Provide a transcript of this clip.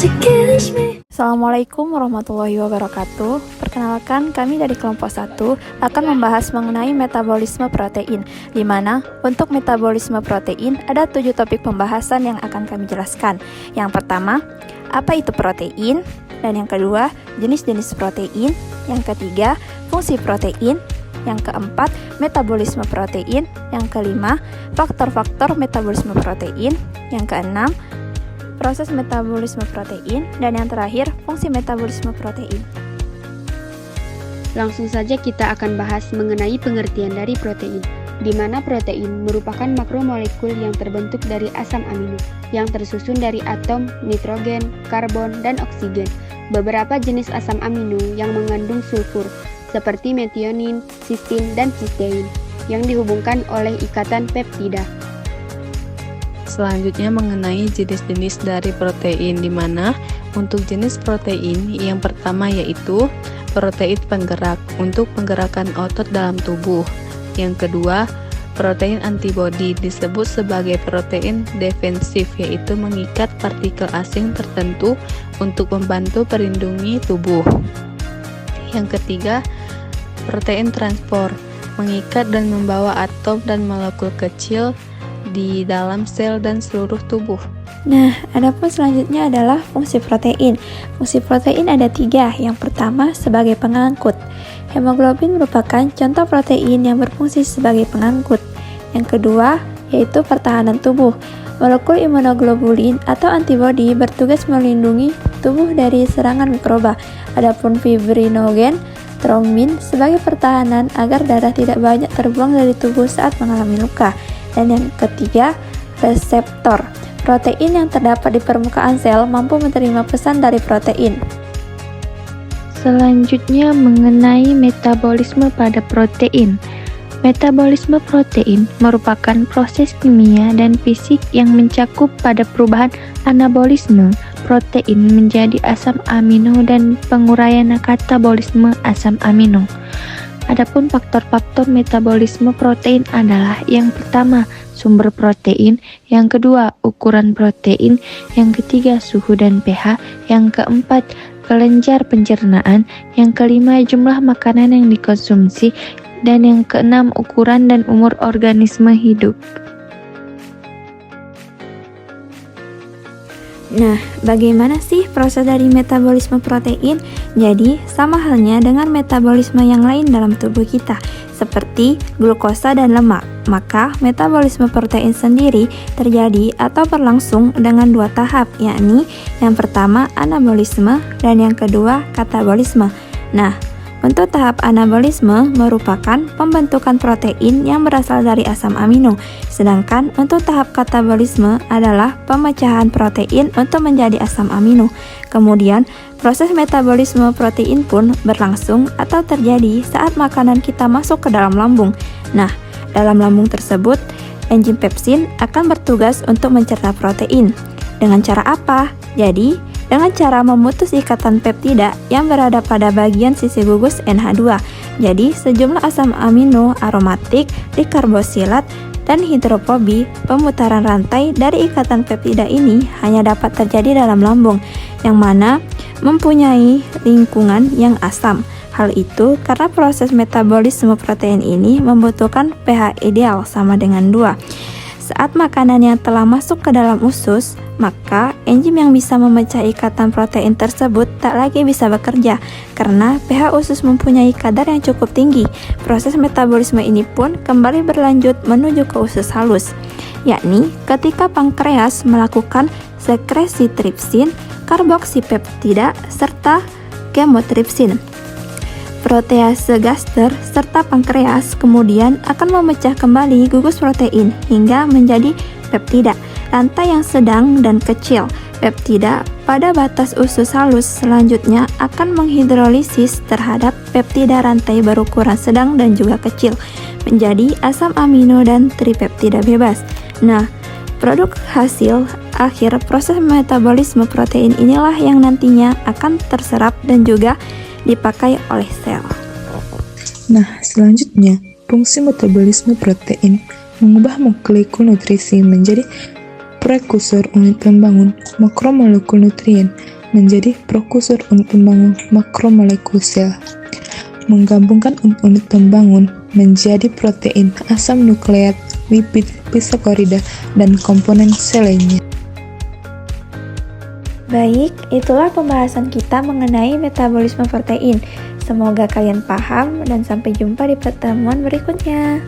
Assalamualaikum warahmatullahi wabarakatuh. Perkenalkan, kami dari kelompok 1 akan membahas mengenai metabolisme protein, di mana untuk metabolisme protein ada 7 topik pembahasan yang akan kami jelaskan. Yang pertama, apa itu protein? Dan yang kedua, jenis-jenis protein. Yang ketiga, fungsi protein. Yang keempat, metabolisme protein. Yang kelima, faktor-faktor metabolisme protein. Yang keenam, proses metabolisme protein. Dan yang terakhir, fungsi metabolisme protein. Langsung saja kita akan bahas mengenai pengertian dari protein, di mana protein merupakan makromolekul yang terbentuk dari asam amino, yang tersusun dari atom nitrogen, karbon, dan oksigen. Beberapa jenis asam amino yang mengandung sulfur, seperti metionin, cysteine, dan cysteine, yang dihubungkan oleh ikatan peptida. Selanjutnya mengenai jenis-jenis dari protein, di mana untuk jenis protein yang pertama yaitu protein penggerak untuk penggerakan otot dalam tubuh. Yang kedua, protein antibodi disebut sebagai protein defensif, yaitu mengikat partikel asing tertentu untuk membantu melindungi tubuh. Yang ketiga, protein transport mengikat dan membawa atom dan molekul kecil di dalam sel dan seluruh tubuh. Nah, adapun selanjutnya adalah fungsi protein. Fungsi protein ada 3. Yang pertama, sebagai pengangkut. Hemoglobin merupakan contoh protein yang berfungsi sebagai pengangkut. Yang kedua, yaitu pertahanan tubuh. Molekul imunoglobulin atau antibodi bertugas melindungi tubuh dari serangan mikroba. Adapun fibrinogen, trombin sebagai pertahanan agar darah tidak banyak terbuang dari tubuh saat mengalami luka. Dan yang ketiga, reseptor. Protein yang terdapat di permukaan sel mampu menerima pesan dari protein. Selanjutnya mengenai metabolisme pada protein. Metabolisme protein merupakan proses kimia dan fisik yang mencakup pada perubahan anabolisme protein menjadi asam amino dan penguraian katabolisme asam amino. Adapun faktor-faktor metabolisme protein adalah yang pertama, sumber protein, yang kedua, ukuran protein, yang ketiga, suhu dan pH, yang keempat, kelenjar pencernaan, yang kelima, jumlah makanan yang dikonsumsi, dan yang keenam, ukuran dan umur organisme hidup. Nah, bagaimana sih proses dari metabolisme protein? Jadi, sama halnya dengan metabolisme yang lain dalam tubuh kita, seperti glukosa dan lemak. Maka, metabolisme protein sendiri terjadi atau berlangsung dengan 2 tahap, yakni yang pertama anabolisme dan yang kedua katabolisme. Nah, untuk tahap anabolisme merupakan pembentukan protein yang berasal dari asam amino, sedangkan untuk tahap katabolisme adalah pemecahan protein untuk menjadi asam amino. Kemudian, proses metabolisme protein pun berlangsung atau terjadi saat makanan kita masuk ke dalam lambung. Nah, dalam lambung tersebut, enzim pepsin akan bertugas untuk mencerna protein. Dengan cara apa? Jadi, dengan cara memutus ikatan peptida yang berada pada bagian sisi gugus NH2. Jadi, sejumlah asam amino aromatik dikarbosilat dan hidrofobi, pemutaran rantai dari ikatan peptida ini hanya dapat terjadi dalam lambung, yang mana mempunyai lingkungan yang asam. Hal itu karena proses metabolisme protein ini membutuhkan pH ideal sama dengan 2. Saat makanan yang telah masuk ke dalam usus, maka enzim yang bisa memecah ikatan protein tersebut tak lagi bisa bekerja karena pH usus mempunyai kadar yang cukup tinggi. Proses metabolisme ini pun kembali berlanjut menuju ke usus halus, yakni ketika pankreas melakukan sekresi tripsin, karboksipeptida, serta kemotripsin. Protease gaster serta pankreas kemudian akan memecah kembali gugus protein hingga menjadi peptida, rantai yang sedang dan kecil. Peptida pada batas usus halus selanjutnya akan menghidrolisis terhadap peptida rantai berukuran sedang dan juga kecil menjadi asam amino dan tripeptida bebas. Nah, produk hasil akhir proses metabolisme protein inilah yang nantinya akan terserap dan juga dipakai oleh sel. Nah, selanjutnya, fungsi metabolisme protein mengubah molekul nutrisi menjadi prekursor unit pembangun makromolekul nutrien menjadi prekursor unit pembangun makromolekul sel. Menggabungkan unit pembangun menjadi protein, asam nukleat, lipid, glukosakarida, dan komponen sel lainnya. Baik, itulah pembahasan kita mengenai metabolisme protein. Semoga kalian paham dan sampai jumpa di pertemuan berikutnya.